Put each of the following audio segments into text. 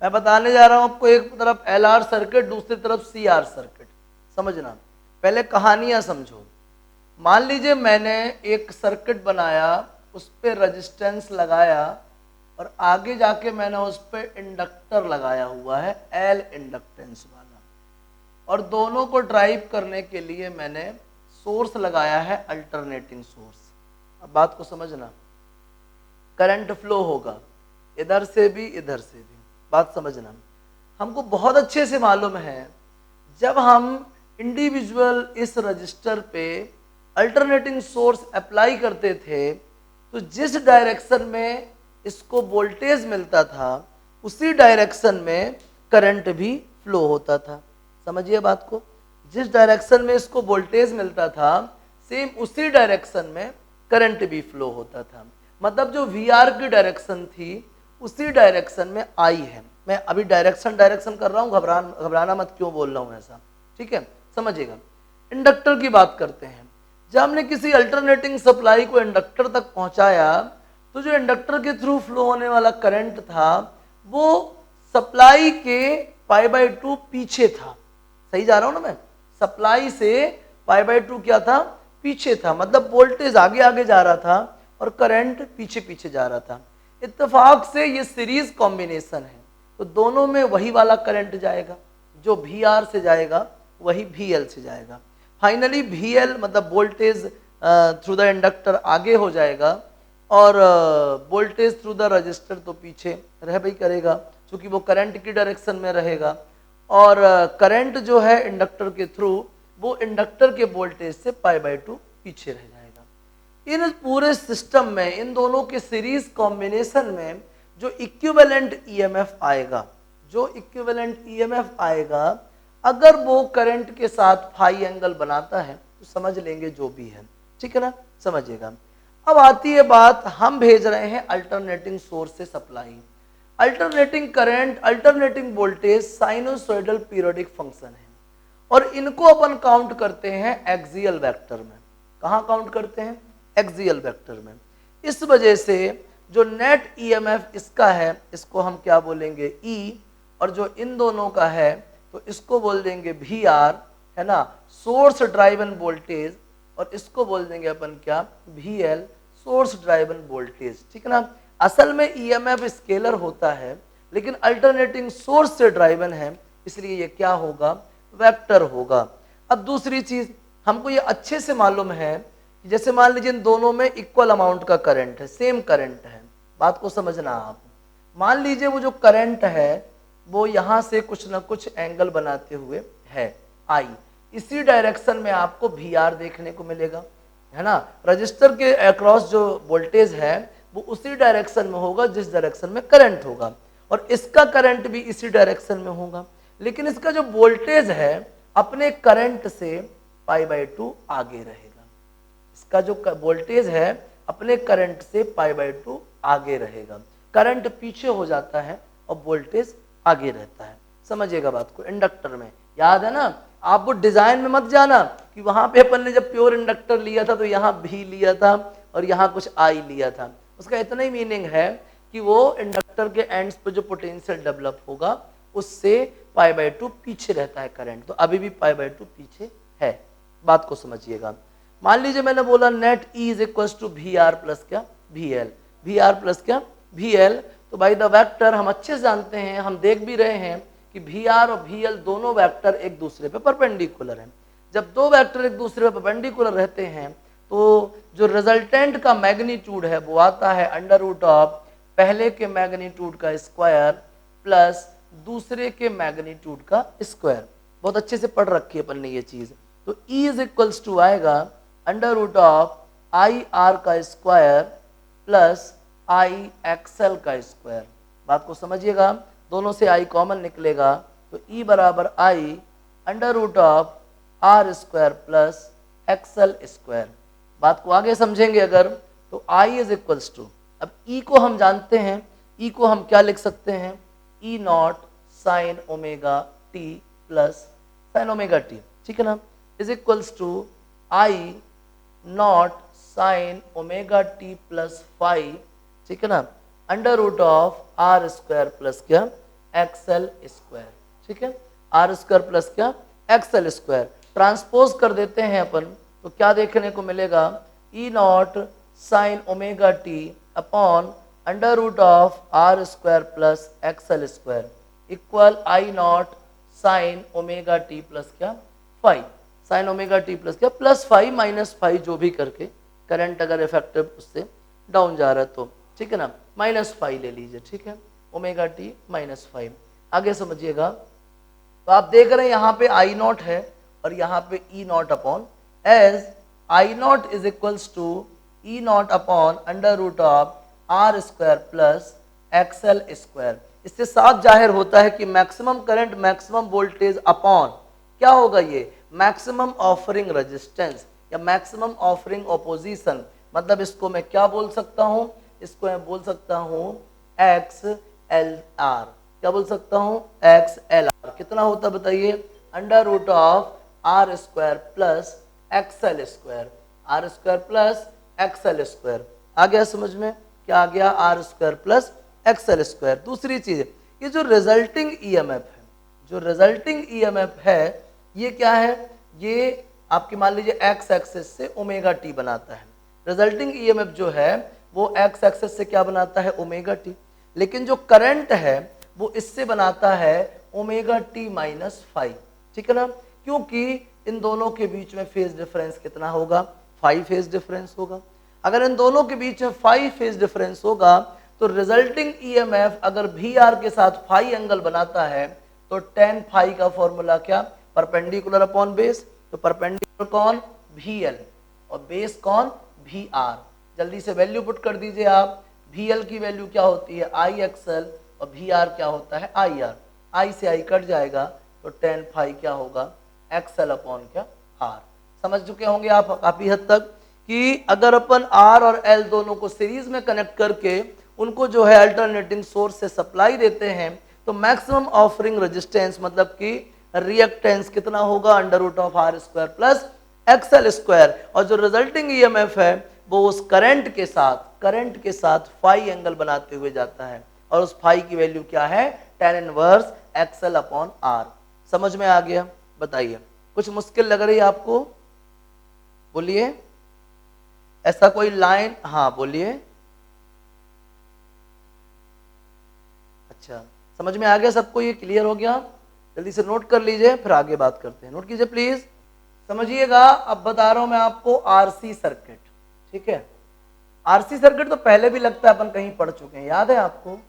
मैं बताने जा रहा हूं आपको, एक तरफ एल आर सर्किट, दूसरी तरफ सी आर सर्किट। समझना, पहले कहानियां समझो। मान लीजिए मैंने एक सर्किट बनाया, उस पर रजिस्टेंस लगाया और आगे जाके मैंने उस पर इंडक्टर लगाया हुआ है, एल इंडक्टेंस वाला, और दोनों को ड्राइव करने के लिए मैंने सोर्स लगाया है, अल्टरनेटिंग सोर्स। अब बात को समझना, करंट फ्लो होगा इधर से भी इधर से भी। बात समझना, हमको बहुत अच्छे से मालूम है जब हम इंडिविजुअल इस रजिस्टर पे अल्टरनेटिंग सोर्स अप्लाई करते थे तो जिस डायरेक्शन में इसको वोल्टेज मिलता था उसी डायरेक्शन में करंट भी फ्लो होता था। समझिए बात को, जिस डायरेक्शन में इसको वोल्टेज मिलता था सेम उसी डायरेक्शन में करंट भी फ्लो होता था। मतलब जो वी आर की डायरेक्शन थी उसी डायरेक्शन में आई है। मैं अभी डायरेक्शन कर रहा हूँ, घबराना मत, क्यों बोल रहा हूँ ऐसा, ठीक है, समझिएगा। इंडक्टर की बात करते हैं। जब हमने किसी अल्टरनेटिंग सप्लाई को इंडक्टर तक पहुंचाया तो जो इंडक्टर के थ्रू फ्लो होने वाला करंट था वो सप्लाई के π/2 पीछे था। सही जा रहा हूं ना मैं? सप्लाई से π/2 क्या था? पीछे था। मतलब वोल्टेज आगे आगे जा रहा था और करंट पीछे पीछे जा रहा था। इत्तेफाक से ये सीरीज कॉम्बिनेशन है तो दोनों में वही वाला करंट जाएगा, जो वी आर से जाएगा वही वी एल से जाएगा। फाइनली वी एल मतलब वोल्टेज थ्रू द इंडक्टर आगे हो जाएगा और वोल्टेज थ्रू द रजिस्टर तो पीछे रह भी करेगा क्योंकि वो करंट की डायरेक्शन में रहेगा। और करंट जो है इंडक्टर के थ्रू वो इंडक्टर के वोल्टेज से π/2 पीछे रह जाएगा। इन पूरे सिस्टम में इन दोनों के सीरीज कॉम्बिनेशन में जो इक्विवेलेंट ईएमएफ आएगा, जो इक्विवेलेंट ईएमएफ आएगा अगर वो करंट के साथ फाई एंगल बनाता है तो समझ लेंगे जो भी है, ठीक है ना, समझिएगा। अब आती है बात, हम भेज रहे हैं अल्टरनेटिंग सोर्स से supply, alternating current, alternating voltage sinusoidal periodic function है और इनको अपन काउंट करते हैं एक्सियल वेक्टर में। कहाँ काउंट करते हैं? एक्सियल वेक्टर में। इस वजह से जो नेट ईएमएफ इसका है इसको हम क्या बोलेंगे? ई, और जो इन दोनों का है तो इसको बोल देंगे वी आर, है ना, सोर्स ड्राइवन वोल्टेज, और इसको बोल देंगे अपन क्या? V L, source driven voltage, ठीक है ना। असल में ईएमएफ स्केलर होता है लेकिन अल्टरनेटिंग सोर्स से ड्राइवन है इसलिए ये क्या होगा? वेक्टर होगा। अब दूसरी चीज हमको ये अच्छे से मालूम है कि जैसे मान लीजिए इन दोनों में इक्वल अमाउंट का करंट है, सेम करंट है। बात को समझना आप, मान लीजिए वो जो करंट है वो यहां से कुछ ना कुछ एंगल बनाते हुए है आई, इसी डायरेक्शन में आपको वी आर देखने को मिलेगा, है ना। रजिस्टर के अक्रॉस जो वोल्टेज है वो उसी डायरेक्शन में होगा जिस डायरेक्शन में करंट होगा और इसका करंट भी इसी डायरेक्शन में होगा, लेकिन इसका जो वोल्टेज है अपने करंट से π/2 आगे रहेगा। इसका जो वोल्टेज है अपने करंट से π/2 आगे रहेगा। करंट पीछे हो जाता है और वोल्टेज आगे रहता है। समझिएगा बात को। इंडक्टर में याद है ना, आप वो डिजाइन में मत जाना कि वहां पे अपन ने जब प्योर इंडक्टर लिया था तो यहाँ भी लिया था और यहाँ कुछ आई लिया था। उसका इतना ही मीनिंग है कि वो इंडक्टर के एंड्स पे जो पोटेंशियल डेवलप होगा उससे π/2 पीछे रहता है करंट, तो अभी भी π/2 पीछे है। बात को समझिएगा। मान लीजिए मैंने बोला net E is equal to V R plus क्या? V L. V R plus क्या? V L. तो बाई द वेक्टर हम अच्छे से जानते हैं, हम देख भी रहे हैं कि वी आर और वी एल दोनों वेक्टर एक दूसरे पे परपेंडिकुलर हैं। जब दो वेक्टर एक दूसरे पे परपेंडिकुलर रहते हैं तो जो रिजल्टेंट का मैग्नीट्यूड है वो आता है √ पहले के मैग्नीट्यूड का स्क्वायर प्लस दूसरे के मैग्नीट्यूड का स्क्वायर। बहुत अच्छे से पढ़ रखी है अपन ने ये चीज। तो E इज इक्वल्स टू आएगा √IR का स्क्वायर प्लस IXL का स्क्वायर। बात को समझिएगा, दोनों से I कॉमन निकलेगा तो E बराबर I √R² plus XL square. बात को आगे समझेंगे अगर तो I इज इक्वल्स टू, अब E को हम जानते हैं, E को हम क्या लिख सकते हैं? E0 sin ω t plus sin ω t, ठीक है ना, is equals to I0 sin ω t plus phi, ठीक है ना, √R² प्लस क्या? एक्सएल स्क्वायर, ठीक है, आर स्क्वायर प्लस क्या एक्सएल स्क्वायर। ट्रांसपोज कर देते हैं अपन तो क्या देखने को मिलेगा, E naught sine omega T upon under root of R square plus XL square equal I naught sine omega T plus क्या five, sine omega T plus क्या प्लस 5 माइनस 5 जो भी करके, करंट अगर इफेक्टिव उससे डाउन जा रहा है तो, ठीक है ना, -5 ले लीजिए, ठीक है, ओमेगा टी -5। आगे समझिएगा, तो आप देख रहे हैं यहाँ पे आई नॉट है और यहाँ पे E naught upon, as I naught is equals to E naught upon under root of R square plus XL square. इससे साफ जाहिर होता है कि maximum current maximum voltage upon क्या होगा, ये मैक्सिमम ऑफरिंग रेजिस्टेंस या मैक्सिमम ऑफरिंग ऑपोजिशन। मतलब इसको मैं क्या बोल सकता हूं, इसको मैं बोल सकता हूं एक्स एल आर, क्या बोल सकता हूं एक्स एल आर। कितना होता बताइए, under root of R square plus XL square, R square plus XL square. आ गया समझ में, क्या आ गया, R square plus XL square. दूसरी चीज, ये जो रिजल्टिंग ईएमएफ है, जो रिजल्टिंग ईएमएफ है ये क्या है, ये आपकी मान लीजिए एक्स एक्सिस से ओमेगा टी बनाता है। रिजल्टिंग ईएमएफ जो है वो एक्स एक्सिस से क्या बनाता है, ओमेगा टी। लेकिन जो करंट है वो इससे बनाता है ओमेगा टी -5, ठीक है ना, क्योंकि इन दोनों के बीच में फेज डिफरेंस कितना होगा, 5 फेज डिफरेंस होगा। अगर इन दोनों के बीच में 5 फेज डिफरेंस होगा तो रिजल्टिंग ईएमएफ अगर वी आर के साथ फाई एंगल बनाता है तो tan फाई का फॉर्मूला क्या, परपेंडिकुलर अपॉन बेस, तो परपेंडिकुलर कौन वी एल और बेस कौन वी आर। जल्दी से वैल्यू पुट कर दीजिए आप, वी एल की वैल्यू क्या होती है आई एक्सएल और वी आर क्या होता है आई आर, आई से आई कट जाएगा तो tan फाई क्या होगा एक्सएल अपॉन क्या आर। समझ चुके होंगे आप काफी हद तक कि अगर अपन आर और एल दोनों को सीरीज में कनेक्ट करके उनको जो है अल्टरनेटिंग सोर्स से सप्लाई देते हैं तो मैक्सिमम ऑफरिंग रेजिस्टेंस मतलब कि रिएक्टेंस कितना होगा, under root of R square plus XL square. और जो रिजल्टिंग ईएमएफ है वो उस करंट के साथ फाई एंगल बनाते हुए जाता है और उस फाई की वैल्यू क्या है, tan inverse XL upon R. समझ में आ गया, बताइए कुछ मुश्किल लग रही है आपको, बोलिए, ऐसा कोई लाइन, हाँ बोलिए, अच्छा समझ में आ गया सबको, ये क्लियर हो गया, जल्दी से नोट कर लीजिए फिर आगे बात करते हैं, नोट कीजिए प्लीज, समझिएगा। अब बता रहा हूं मैं आपको आरसी सर्किट, ठीक है, आरसी सर्किट तो पहले भी लगता है अपन कहीं पढ़ चुके हैं, याद है आपको,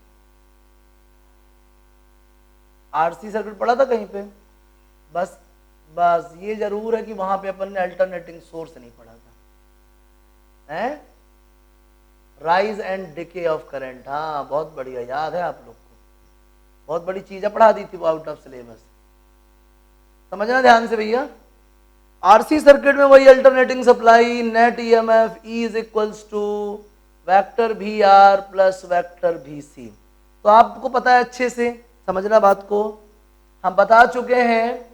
आरसी सर्किट पढ़ा था कहीं पे, बस ये जरूर है कि वहां पे अपन ने अल्टरनेटिंग सोर्स नहीं पढ़ा था, हैं, rise and decay of current, हाँ बहुत बढ़िया, याद है आप लोग को, बहुत बड़ी चीजें पढ़ा दी थी वो आउट ऑफ सिलेबस, समझना ध्यान से भैया। आरसी सर्किट में वही alternating supply, net EMF E is equals to vector V R plus vector V C. तो आपको पता है अच्छे से, समझना बात को, हम बता चुके हैं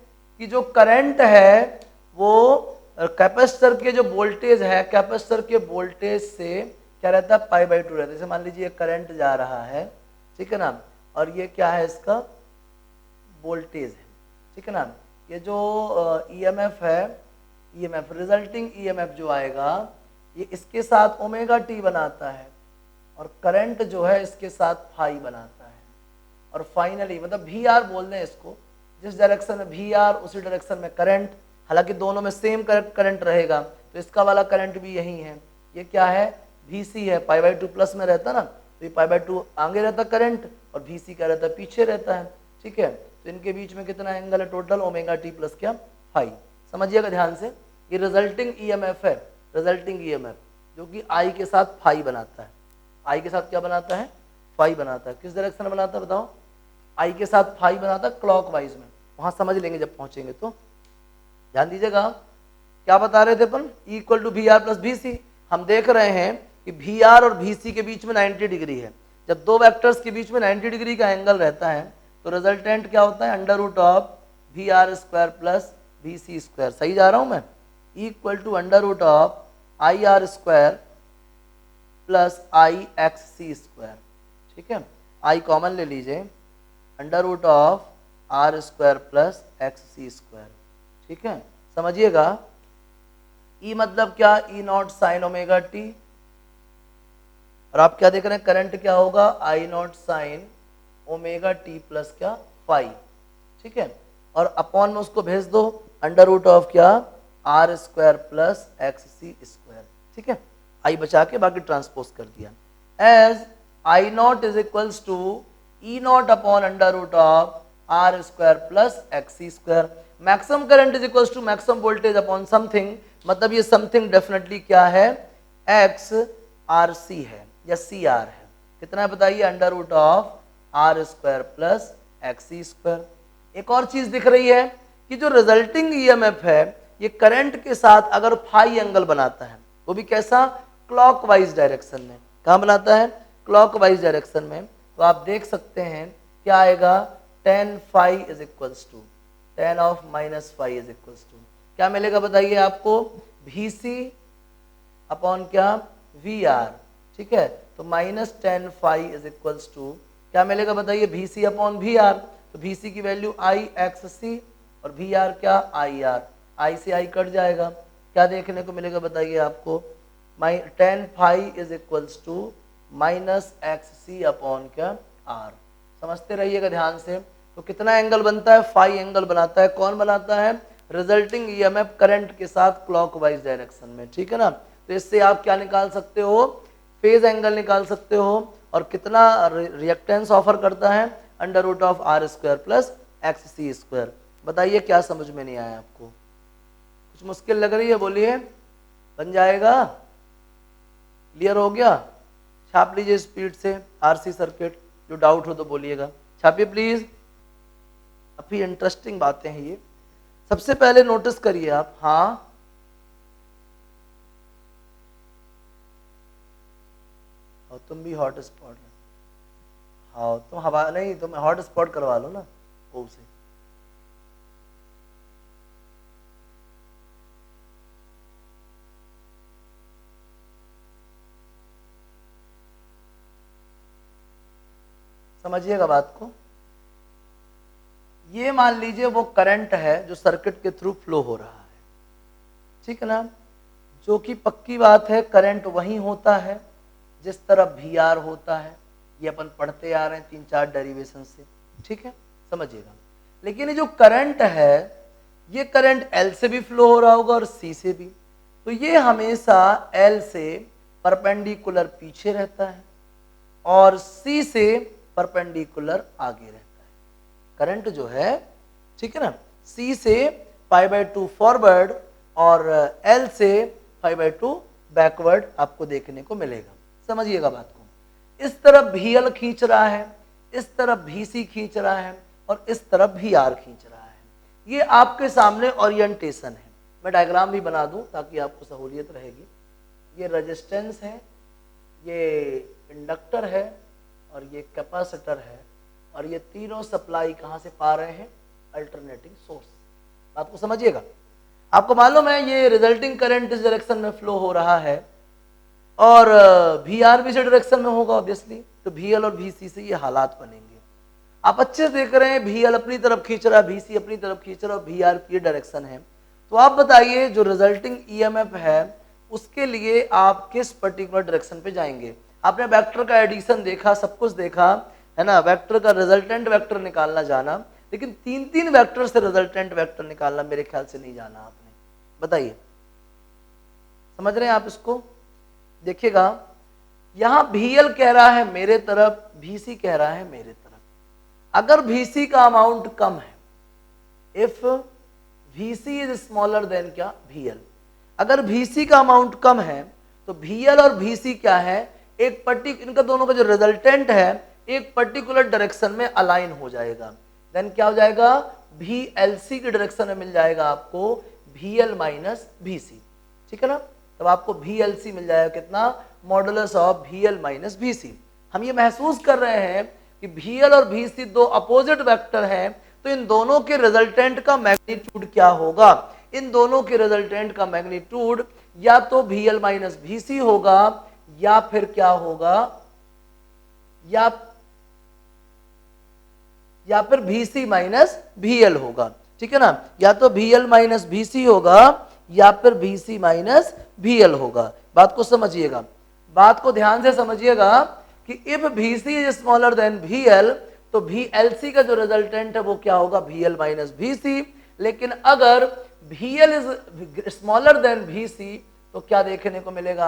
कि जो करंट है वो कैपेसिटर के जो वोल्टेज है, कैपेसिटर के वोल्टेज से क्या रहता है, पाई बाई 2 रहता है। जैसे मान लीजिए करंट जा रहा है, ठीक है ना, और ये क्या है, इसका वोल्टेज है, ठीक है ना, ये जो ईएमएफ है, ईएमएफ रिजल्टिंग ईएमएफ जो आएगा ये इसके साथ ओमेगा टी बनाता है और करंट जो है इसके साथ फाई बनाता है और फाइनली मतलब वी आर बोल दें इसको, जिस डायरेक्शन में वी आर उसी डायरेक्शन में करंट, हालांकि दोनों में सेम करंट रहेगा तो इसका वाला करंट भी यही है, ये क्या है VC है, पाई बाई 2 प्लस में रहता ना, तो ये पाई बाई 2 आगे रहता करंट और VC क्या रहता है, पीछे रहता है, ठीक है, तो इनके बीच में कितना एंगल है टोटल, ओमेगा टी प्लस क्या फाई। समझिएगा ध्यान से, ये रिजल्टिंग ईएमएफ है, रिजल्टिंग ईएमएफ जो कि आई के साथ फाई बनाता है, आई के साथ क्या बनाता है, फाई बनाता है। किस डायरेक्शन में बनाता है बताओ, आई के साथ फाई बनाता है क्लॉकवाइज में, वहां समझ लेंगे जब पहुंचेंगे तो, ध्यान दीजिएगा। क्या बता रहे थे अपन, equal to V R plus V C. हम देख रहे हैं कि वी आर और वी सी के बीच में 90 डिग्री है, जब दो वेक्टर्स के बीच में 90 डिग्री का एंगल रहता है तो रिजल्टेंट क्या होता है, under root of V R square plus V C square, सही जा रहा हूं मैं, equal to under root of I R square plus I X C square, ठीक है, आई कॉमन ले लीजिए, under root of R square plus X C square. ठीक है, समझिएगा। ई मतलब क्या, E naught sine omega T, और आप क्या देख रहे हैं, करंट क्या होगा, I naught sine omega T plus क्या, फाइव। ठीक है, और अपॉन में उसको भेज दो अंडर रूट ऑफ क्या, R square plus X C square. ठीक है, आई बचा के बाकी ट्रांसपोज कर दिया। As I naught is equals to E naught upon under root of R square plus X C square. Maximum current is equals to maximum voltage upon something, मतलब ये something definitely क्या है, x R C है या C R है। कितना है बताइए, under root of R square plus X C square. एक और चीज दिख रही है कि जो रिजल्टिंग ईएमएफ है ये करंट के साथ अगर फाई एंगल बनाता है, वो भी कैसा, क्लॉकवाइज डायरेक्शन में। कहाँ बनाता है, क्लॉकवाइज डायरेक्शन में। तो आप देख सकते हैं क्या आएगा, tan phi is equals to tan of minus phi is equals to क्या मिलेगा बताइए आपको, VC अपॉन क्या, VR। ठीक है, तो minus tan phi is equals to क्या मिलेगा बताइए, VC अपॉन VR। तो VC की वैल्यू आई एक्स सी और VR क्या, IR। आई से आई कट जाएगा, क्या देखने को मिलेगा बताइए आपको, tan phi is equals to minus X C upon क्या, R। समझते रहिएगा ध्यान से। तो कितना एंगल बनता है, फाई एंगल बनाता है। कौन बनाता है, रिजल्टिंग ईएमएफ करंट के साथ क्लॉकवाइज डायरेक्शन में। ठीक है ना, तो इससे आप क्या निकाल सकते हो, फेज एंगल निकाल सकते हो। और कितना रिएक्टेंस ऑफर करता है, under root of R square plus X C square. बताइए क्या समझ में नहीं आया आपको, कुछ मुश्किल लग रही है, बोलिए, बन जाएगा, क्लियर हो गया। छाप लीजिए स्पीड से आरसी सर्किट, जो डाउट हो तो बोलिएगा, छापिए प्लीज। काफी इंटरेस्टिंग बातें हैं ये। सबसे पहले नोटिस करिए आप, हाँ और तुम भी हॉट स्पॉट है, हाँ तुम हवा नहीं, तुम हॉट स्पॉट करवा लो ना ओ से। समझिएगा बात को। ये मान लीजिए वो करंट है जो सर्किट के थ्रू फ्लो हो रहा है, ठीक है ना, जो कि पक्की बात है, करंट वही होता है जिस तरफ VR होता है। ये अपन पढ़ते आ रहे हैं 3-4 डेरिवेशन से, ठीक है, समझिएगा। लेकिन ये जो करंट है, ये करंट L से भी फ्लो हो रहा होगा और C से भी, तो ये हमेशा L से परपेंडिकुलर पीछे रहता है और C से परपेंडिकुलर आगे रहता है। करंट जो है, ठीक है ना, C से π/2 फॉरवर्ड और L से π/2 बैकवर्ड आपको देखने को मिलेगा। समझिएगा बात को। इस तरफ VL खींच रहा है, इस तरफ VC खींच रहा है और इस तरफ VR खींच रहा है। ये आपके सामने ओरिएंटेशन है। मैं डायग्राम भी बना दूं ताकि आपको सहूलियत रहेगी। ये रेजिस्टेंस है, ये इंडक्टर है और ये कैपेसिटर है, और ये तीनों सप्लाई कहाँ से पा रहे हैं, अल्टरनेटिंग सोर्स। बात को समझिएगा। आपको मालूम है ये रिजल्टिंग करंट इस डायरेक्शन में फ्लो हो रहा है और VR भी इस डायरेक्शन में होगा ऑब्वियसली, तो VL और VC से ये हालात बनेंगे। आप अच्छे से देख रहे हैं, VL अपनी तरफ खींच रहा है, VC अपनी तरफ खींच रहा है और VR की डायरेक्शन है। तो आप बताइए जो रिजल्टिंग EMF है उसके लिए आप किस पर्टिकुलर डायरेक्शन पे जाएंगे। आपने वेक्टर का एडिशन देखा, सब कुछ देखा है ना, वेक्टर का रिजल्टेंट वेक्टर निकालना जाना, लेकिन 3-3 वेक्टर से रिजल्टेंट वेक्टर निकालना मेरे ख्याल से नहीं जाना आपने। बताइए, समझ रहे हैं आप इसको? देखिएगा, यहां VL कह रहा है मेरे तरफ, VC कह रहा है मेरे तरफ। अगर VC का अमाउंट कम है, if VC is smaller than क्या, VL, अगर VC का अमाउंट कम है तो VL और VC क्या है, एक पर्टिकुलर, इनका दोनों का जो रिजल्टेंट है एक पर्टिकुलर डायरेक्शन में अलाइन हो जाएगा। देन क्या हो जाएगा, VLC की डायरेक्शन में मिल जाएगा आपको VL माइनस VC, ठीक है ना। तब आपको VLC मिल जाएगा कितना, modulus of VL minus VC। हम ये महसूस कर रहे हैं कि VL और VC दो अपोजिट वेक्टर हैं, तो इन दोनों के रिजल्टेंट का मैग्नीट्यूड क्या होगा, इन दोनों के रिजल्टेंट का मैग्नीट्यूड या तो VL माइनस VC होगा या फिर क्या होगा, या फिर VC माइनस VL होगा, ठीक है ना, या तो VL माइनस VC होगा या फिर VC माइनस VL होगा। बात को समझिएगा, बात को ध्यान से समझिएगा कि if VC is smaller than VL तो VLC का जो रिजल्टेंट है वो क्या होगा, VL माइनस VC। लेकिन अगर VL is smaller than VC तो क्या देखने को मिलेगा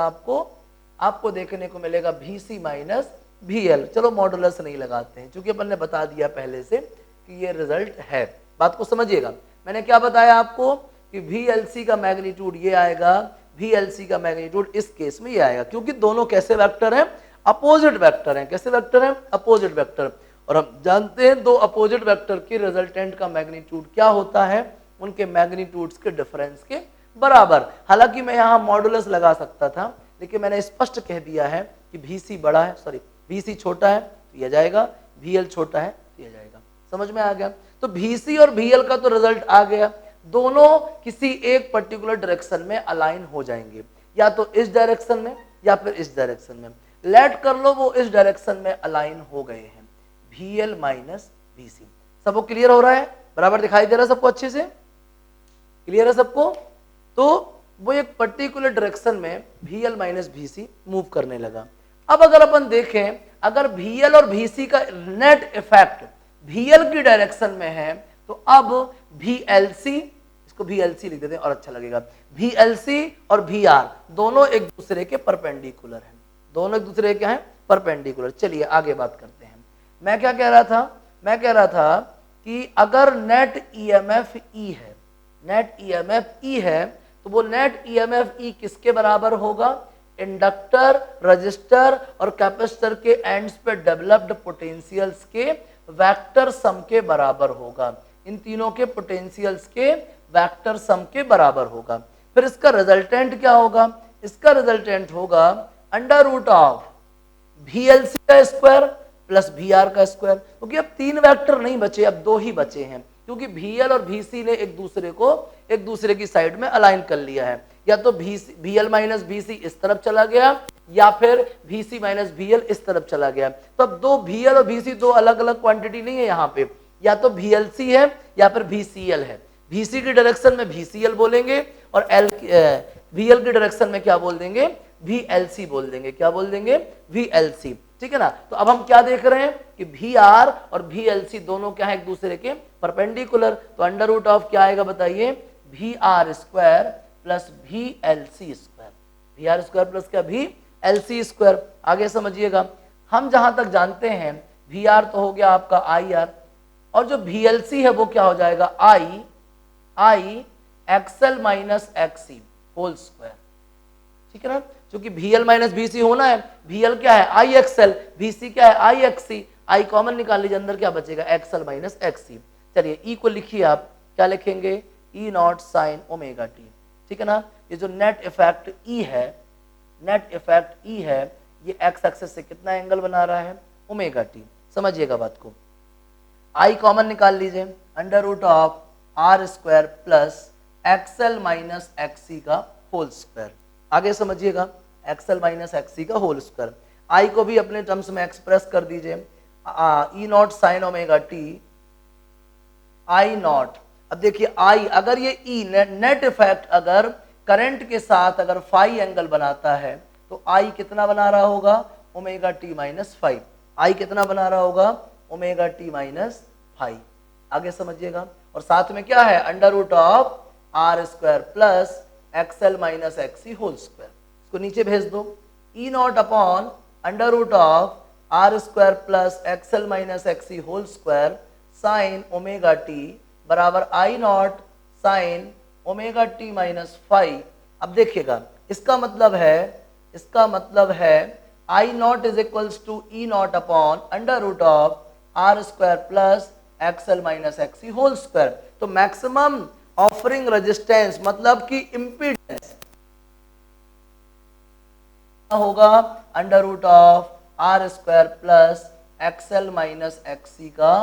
आपको देखने को मिलेगा VC माइनस VL। चलो मॉडुलस नहीं लगाते हैं क्योंकि अपन ने बता दिया पहले से कि ये रिजल्ट है। बात को समझिएगा, मैंने क्या बताया आपको कि VLC का मैग्नीट्यूड ये आएगा, VLC का मैग्नीट्यूड इस केस में ये आएगा, क्योंकि दोनों कैसे वेक्टर हैं, अपोजिट वेक्टर हैं। कैसे वेक्टर हैं, अपोजिट वेक्टर। और हम जानते हैं दो अपोजिट वेक्टर की रिजल्टेंट का मैग्नीट्यूड क्या होता है, उनके मैग्नीट्यूड्स के डिफरेंस के बराबर। हालांकि मैं यहाँ मॉडुलस लगा सकता था, लेकिन मैंने स्पष्ट कह दिया है कि VC बड़ा है, सॉरी VC छोटा है तो यह जाएगा, VL छोटा है तो यह जाएगा। समझ में आ गया। तो VC और VL का तो रिजल्ट आ गया, दोनों किसी एक पर्टिकुलर डायरेक्शन में अलाइन हो जाएंगे, या तो इस डायरेक्शन में या फिर इस डायरेक्शन में। लेट कर लो वो इस डायरेक्शन में अलाइन हो गए हैं, VL माइनस VC। सबको क्लियर हो रहा है, बराबर दिखाई दे रहा है सबको, अच्छे से क्लियर है सबको। तो वो एक पर्टिकुलर डायरेक्शन में VL माइनस VC मूव करने लगा। अब अगर अपन देखें, अगर VL और VC का नेट इफेक्ट VL की डायरेक्शन में है तो अब VLC, इसको VLC लिख देते हैं और अच्छा लगेगा, VLC और VR दोनों एक दूसरे के परपेंडिकुलर हैं, दोनों एक दूसरे के हैं परपेंडिकुलर। चलिए आगे बात करते हैं। मैं क्या कह रहा था, मैं कह रहा था कि अगर नेट EMF E है, नेट EMF E है तो वो नेट EMF E किसके बराबर होगा, इंडक्टर, रजिस्टर और कैपेसिटर के एंड्स पे डेवलप्ड पोटेंशियल्स के वेक्टर सम के बराबर होगा। इन तीनों के पोटेंशियल्स के वेक्टर सम के बराबर होगा। फिर इसका रिजल्टेंट क्या होगा, इसका रिजल्टेंट होगा अंडर रूट ऑफ VLC का स्क्वायर प्लस VR का स्क्वायर, क्योंकि अब तीन वेक्टर नहीं बचे, अब दो ही बचे हैं, क्योंकि VL और VC ने एक दूसरे की साइड में अलाइन कर लिया है। या तो VL माइनस VC इस तरफ चला गया या फिर VC माइनस VL इस तरफ चला गया। तो अब दो VL और VC दो अलग अलग क्वांटिटी नहीं है यहाँ पे, या तो VLC है या फिर VCL है। VC की डायरेक्शन में VCL बोलेंगे और VL की डायरेक्शन में क्या बोल देंगे, VLC बोल देंगे। क्या बोल देंगे, VLC, ठीक है ना। तो अब हम क्या देख रहे हैं कि VR और VLC दोनों क्या है, एक दूसरे के परपेंडिकुलर। तो अंडर रूट ऑफ क्या आएगा बताइए, VR square plus VLC square, VR square plus क्या, VLC स्क्वायर। आगे समझिएगा, हम जहां तक जानते हैं VR तो हो गया आपका IR, और जो VLC है वो क्या हो जाएगा, I XL minus XC whole square, ठीक है ना। क्योंकि VL माइनस VC होना है, VL क्या है IXL, VC क्या है IXC, I कॉमन निकाल लीजिए, अंदर क्या बचेगा XL माइनस XC। चलिए E को लिखिए, आप क्या लिखेंगे, E not sine omega T, ठीक है ना। ये जो नेट इफेक्ट E है, नेट इफेक्ट E है, ये एक्स एक्सिस से कितना एंगल बना रहा है, ओमेगा टी। समझिएगा बात को, I कॉमन निकाल लीजिए, under root of R square plus XL minus XC का होल स्क्वायर। आगे समझिएगा, XL माइनस XC का होल स्क्वायर। I को भी अपने टर्म्स में एक्सप्रेस कर दीजिए, E not sine omega T, I not. अब देखिए I, अगर ये E नेट इफेक्ट अगर करंट के साथ अगर फाई एंगल बनाता है तो I कितना बना रहा होगा, omega T minus five. I कितना बना रहा होगा, ओमेगा टी माइनस फाइव। आगे समझिएगा, और साथ में क्या है, under root of R square plus XL minus XC whole square. इसको नीचे भेज दो, E naught upon under root of R square plus XL minus XC whole square sine omega T बराबर I naught sine omega T minus five. अब देखिएगा, इसका मतलब है I naught is equals to E naught upon under root of R square plus XL minus XC whole square. तो maximum offering resistance मतलब कि impedance होगा under root of R square plus XL minus XC का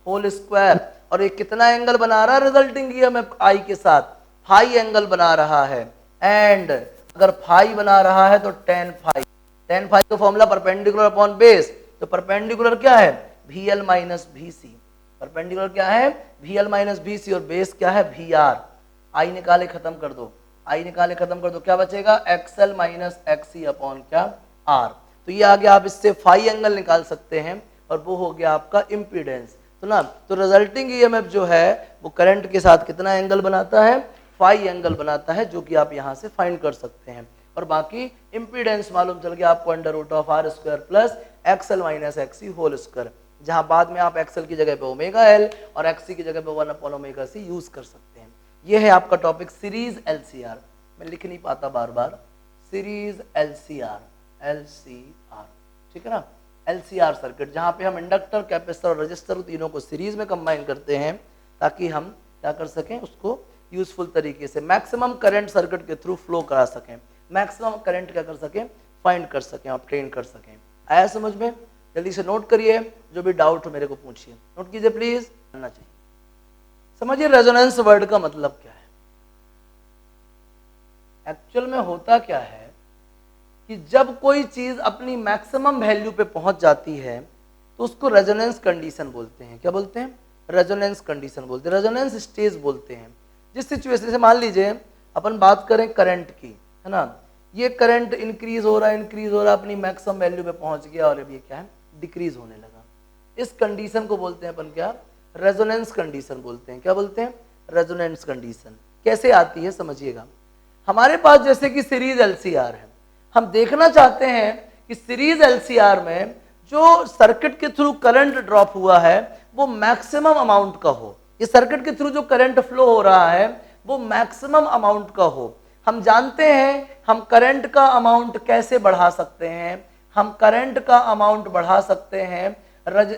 whole square. और ये कितना angle बना रहा है रिजल्टिंग EMF I के साथ, फाई एंगल बना रहा है। एंड अगर फाई बना रहा है तो टेन फाई, टेन फाई का फॉर्मूला परपेंडिकुलर अपॉन बेस, तो परपेंडिकुलर क्या है, VL माइनस VC, परपेंडिकुलर क्या है VL माइनस BC और बेस क्या है VR। आई निकाले खत्म कर दो, आई निकाले खत्म कर दो, क्या बचेगा XL माइनस XC अपॉन क्या R। तो ये आ गया, आप इससे फाई एंगल निकाल सकते हैं और वो हो गया आपका इम्पीडेंस। तो ना तो रिजल्टिंग ईएमएफ जो है वो करंट के साथ कितना एंगल बनाता है, फाई एंगल बनाता है, जो कि आप यहाँ से फाइंड कर सकते हैं। और बाकी इम्पीडेंस मालूम चल गया आपको under root of R square plus XL minus XC whole square, जहां बाद में आप XL की जगह पे ओमेगा L और XC की जगह पे 1 अपॉन ओमेगा C यूज कर सकते हैं। ये है आपका टॉपिक सीरीज LCR, मैं लिख नहीं पाता बार बार, सीरीज LCR, ठीक है ना, LCR सर्किट, जहां पे हम इंडक्टर, कैपेसिटर और रजिस्टर तीनों को सीरीज में कंबाइन करते हैं ताकि हम क्या कर सकें, उसको यूजफुल तरीके से मैक्सिमम करंट सर्किट के थ्रू फ्लो करा सकें, मैक्सिमम करंट क्या कर सकें, फाइंड कर सकें, ऑब्टेन कर सकें। आया समझ में? जल्दी से नोट करिए, जो भी डाउट हो मेरे को पूछिए, नोट कीजिए प्लीज, करना चाहिए। समझिए रेजोनेंस वर्ड का मतलब क्या है। एक्चुअल में होता क्या है कि जब कोई चीज अपनी मैक्सिमम वैल्यू पे पहुंच जाती है तो उसको रेजोनेंस कंडीशन बोलते हैं। क्या बोलते हैं? रेजोनेंस कंडीशन बोलते हैं, रेजोनेंस स्टेज बोलते हैं। जिस सिचुएशन से मान लीजिए अपन बात करें करंट की, है ना, ये करंट इंक्रीज हो रहा है, अपनी मैक्सिमम वैल्यू पे पहुंच गया और अब ये क्या है, डिक्रीज होने लगा। इस कंडीशन को बोलते हैं अपन क्या, रेजोनेंस कंडीशन बोलते हैं। क्या बोलते हैं? Resonance condition. कैसे आती है समझिएगा। हमारे पास जैसे कि सीरीज LCR है, हम देखना चाहते हैं कि सीरीज LCR में जो सर्किट के थ्रू करंट ड्रॉप हुआ है वो मैक्सिमम अमाउंट का हो, ये सर्किट के थ्रू जो करंट फ्लो हो रहा है वो मैक्सिमम अमाउंट का हो। हम जानते हैं हम करंट का अमाउंट कैसे बढ़ा सकते हैं, हम करंट का अमाउंट बढ़ा सकते हैं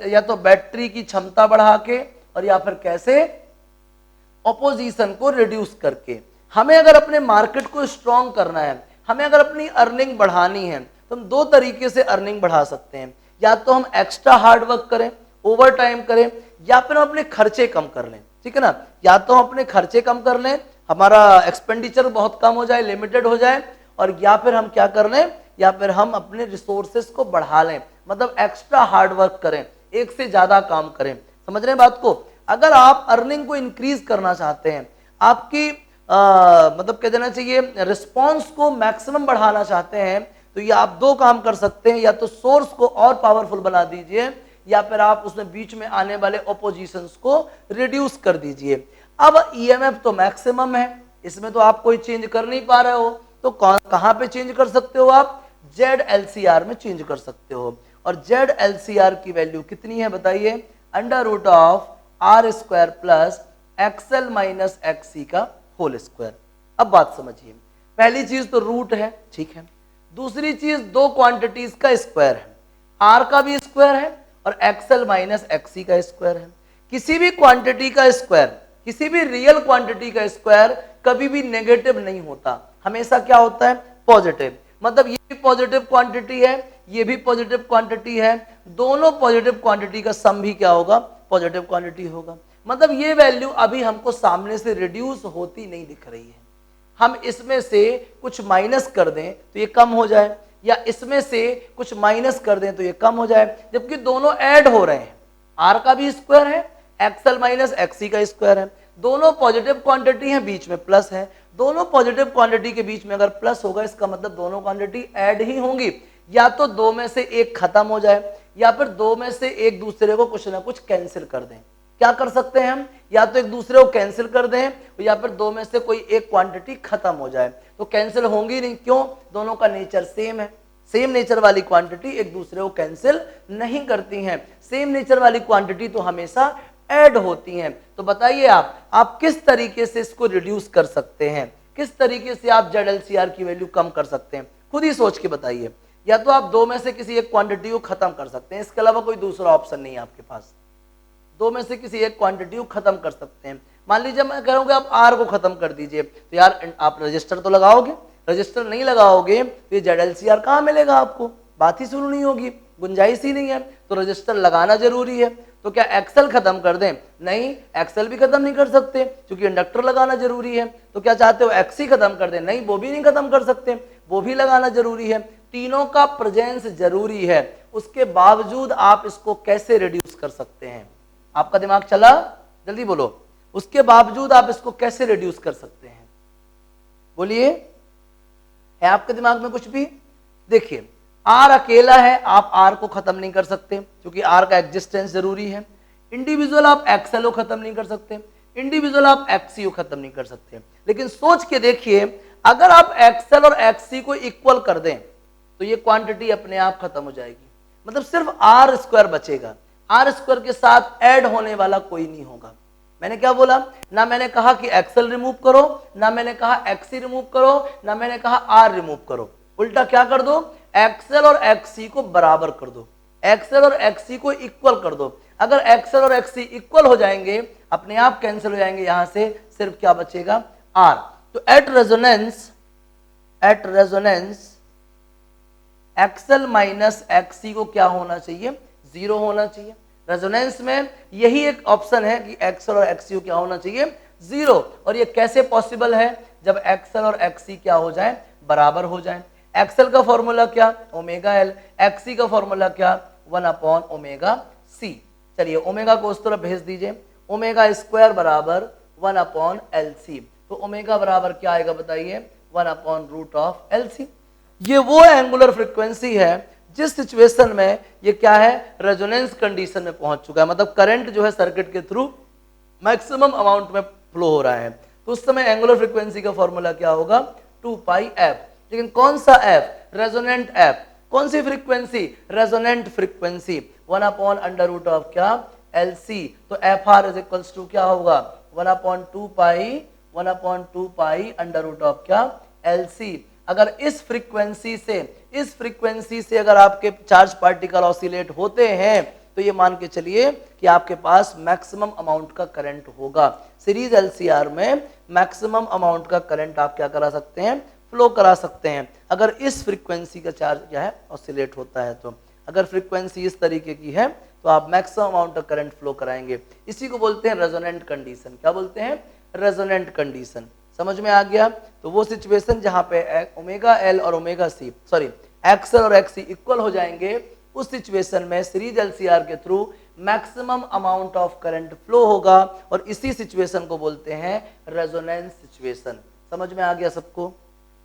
या तो बैटरी की क्षमता बढ़ा के, और या फिर कैसे, ऑपोजिशन को रिड्यूस करके। हमें अगर अपने मार्केट को स्ट्रॉन्ग करना है, हमें अगर अपनी अर्निंग बढ़ानी है, तो हम दो तरीके से अर्निंग बढ़ा सकते हैं। या तो हम एक्स्ट्रा हार्ड वर्क करें, ओवर टाइम करें, या फिर हम अपने खर्चे कम कर लें, ठीक है ना। या तो हम अपने खर्चे कम कर लें, हमारा एक्सपेंडिचर बहुत कम हो जाए, लिमिटेड हो जाए, और या फिर हम क्या कर लें, या फिर हम अपने रिसोर्सेस को बढ़ा लें, मतलब एक्स्ट्रा हार्ड वर्क करें, एक से ज्यादा काम करें। समझ रहे हैं बात को? अगर आप अर्निंग को इंक्रीज करना चाहते हैं, आपकी मतलब कह देना चाहिए रिस्पॉन्स को मैक्सिमम बढ़ाना चाहते हैं, तो ये आप दो काम कर सकते हैं। या तो सोर्स को और पावरफुल बना दीजिए, या फिर आप उसमें बीच में आने वाले ओपोजिशंस को रिड्यूस कर दीजिए। अब ईएमएफ तो मैक्सिमम है, इसमें तो आप कोई चेंज कर नहीं पा रहे हो, तो कहां पे चेंज कर सकते हो आप? ZLCR में चेंज कर सकते हो। और ZLCR की वैल्यू कितनी है बताइए? Under root of R square plus XL minus XC का होल स्क्वायर। अब बात समझिए, पहली चीज तो रूट है, ठीक है। दूसरी चीज दो क्वांटिटीज का स्क्वायर है, R का भी स्क्वायर है और XL माइनस XC का स्क्वायर है। किसी भी क्वांटिटी का स्क्वायर, किसी भी रियल क्वांटिटी का स्क्वायर कभी भी नेगेटिव नहीं होता, हमेशा क्या होता है? पॉजिटिव। मतलब ये भी पॉजिटिव क्वांटिटी है, ये भी पॉजिटिव क्वांटिटी है, दोनों पॉजिटिव क्वांटिटी का सम भी क्या होगा? पॉजिटिव क्वांटिटी होगा। मतलब ये वैल्यू अभी हमको सामने से रिड्यूस होती नहीं दिख रही है। हम इसमें से कुछ माइनस कर दें तो ये कम हो जाए, या इसमें से कुछ माइनस कर दें तो ये कम हो जाए, जबकि दोनों ऐड हो रहे हैं। R का भी स्क्वायर है, XL माइनस XC का स्क्वायर है, दोनों पॉजिटिव क्वांटिटी है, बीच में प्लस है। दोनों पॉजिटिव क्वांटिटी के बीच में अगर प्लस होगा, इसका मतलब दोनों क्वांटिटी ऐड ही होंगी। या तो दो में से एक खत्म हो जाए, या फिर दो में से एक दूसरे को कुछ ना कुछ कैंसिल कर दें। क्या कर सकते हैं हम? या तो एक दूसरे को कैंसिल कर दें, या फिर दो में से कोई एक क्वांटिटी खत्म हो जाए। तो कैंसिल होंगी नहीं, क्यों? दोनों का नेचर सेम है। सेम नेचर वाली क्वांटिटी एक दूसरे को कैंसिल नहीं करती हैं, सेम नेचर वाली क्वांटिटी तो हमेशा ऐड होती हैं। तो बताइए आप किस तरीके से इसको रिड्यूस कर सकते हैं, किस तरीके से आप ZLCR की वैल्यू कम कर सकते हैं, खुद ही सोच के बताइए। या तो आप दो में से किसी एक क्वांटिटी को खत्म कर सकते हैं, इसके अलावा कोई दूसरा ऑप्शन नहीं है आपके पास। दो में से किसी एक क्वांटिटी को खत्म कर सकते हैं। मान लीजिए मैं कह रहा हूं कि आप R को खत्म कर दीजिए, तो यार आप रजिस्टर तो लगाओगे, रजिस्टर नहीं लगाओगे तो ये ZLCR कहाँ मिलेगा आपको? बात ही शुरू नहीं होगी, गुंजाइश ही नहीं है। तो रजिस्टर लगाना जरूरी है। तो क्या XL खत्म कर दें? नहीं, XL भी खत्म नहीं कर सकते क्योंकि इंडक्टर लगाना जरूरी है। तो क्या चाहते हो? XC खत्म कर दें? नहीं, वो भी नहीं खत्म कर सकते, वो भी लगाना जरूरी है। तीनों का प्रेजेंस जरूरी है, उसके बावजूद आप इसको कैसे रिड्यूस कर सकते हैं? आपका दिमाग चला? जल्दी बोलो। उसके बावजूद आप इसको कैसे रिड्यूस कर सकते हैं? बोलिए, है आपके दिमाग में कुछ भी? देखिए, आर अकेला है, आप आर को खत्म नहीं कर सकते क्योंकि आर का एग्जिस्टेंस जरूरी है। इंडिविजुअल आप एक्सएल को खत्म नहीं कर सकते, इंडिविजुअल आप एक्सी को खत्म नहीं कर सकते। लेकिन सोच के देखिए, अगर आप एक्सएल और एक्सी को इक्वल कर दें तो ये क्वांटिटी अपने आप खत्म हो जाएगी। मतलब सिर्फ आर स्क्वायर बचेगा, आर स्क्वायर के साथ ऐड होने वाला कोई नहीं होगा। मैंने क्या बोला? ना मैंने कहा कि एक्सएल रिमूव करो, ना मैंने कहा एक्सी रिमूव करो, ना मैंने कहा आर रिमूव करो। उल्टा क्या कर दो? एक्सएल और एक्सी को बराबर कर दो, एक्सएल और एक्सी को इक्वल कर दो। अगर एक्सएल और एक्सी इक्वल हो जाएंगे, अपने आप कैंसिल हो जाएंगे, यहां से सिर्फ क्या बचेगा? आर। तो at resonance XL minus XC को क्या होना चाहिए? 0 होना चाहिए। रेजोनेंस में यही एक ऑप्शन है कि एक्सएल और एक्सी को क्या होना चाहिए? 0। और ये कैसे पॉसिबल है? जब एक्सएल और एक्सी क्या हो जाए? बराबर हो जाए। एक्सएल का फॉर्मूला क्या? Omega L. एक्सी का फॉर्मूला क्या? 1 अपॉन ओमेगा सी। चलिए ओमेगा को उस तरफ भेज दीजिए। ओमेगा स्क्वायर बराबर 1 अपॉन एल सी। तो ओमेगा बराबर क्या आएगा बताइए? 1 upon root of L C. ये वो एंगुलर फ्रीक्वेंसी है जिस सिचुएशन में ये क्या है? रेजोनेंस कंडीशन में पहुंच चुका है। मतलब करंट जो है सर्किट के थ्रू मैक्सिमम अमाउंट में फ्लो हो रहा है। तो उस समय एंगुलर फ्रीक्वेंसी का फॉर्मूला क्या होगा? 2 पाई एफ। लेकिन कौन सा एफ? Resonant F. कौन सी frequency? Resonant frequency. 1 upon under root of क्या? L C. तो F R is equals to क्या होगा? 1 upon 2 pi under root of क्या? L C. अगर इस फ्रीक्वेंसी से अगर आपके चार्ज पार्टिकल ऑसिलेट होते हैं तो ये मान के चलिए कि आपके पास मैक्सिमम अमाउंट का करंट होगा। सीरीज एलसीआर में मैक्सिमम अमाउंट का करंट आप क्या करा सकते हैं? फ्लो करा सकते हैं, अगर इस फ्रीक्वेंसी का चार्ज क्या है? ऑसिलेट होता है। तो अगर फ्रीक्वेंसी इस तरीके की है तो आप मैक्सिमम अमाउंट का करंट फ्लो कराएंगे। इसी को बोलते हैं रेजोनेंट कंडीशन। क्या बोलते हैं? Resonant condition. समझ में आ गया? तो वो सिचुएशन जहां पे ओमेगा एल और ओमेगा सी एक्सएल और एक्सी इक्वल हो जाएंगे, उस सिचुएशन में सीरीज एलसीआर के through maximum amount of current flow होगा और इसी सिचुएशन को बोलते हैं रेजोनेंस सिचुएशन। समझ में आ गया सबको?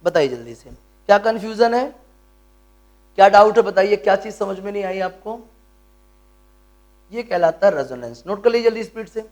बताइए जल्दी से, क्या कंफ्यूजन है? क्या डाउट है? बताइए, क्या चीज समझ में नहीं आई आपको? ये कहलाता है रेजोनेंस। नोट कर लीजिए जल्दी स्पीड से।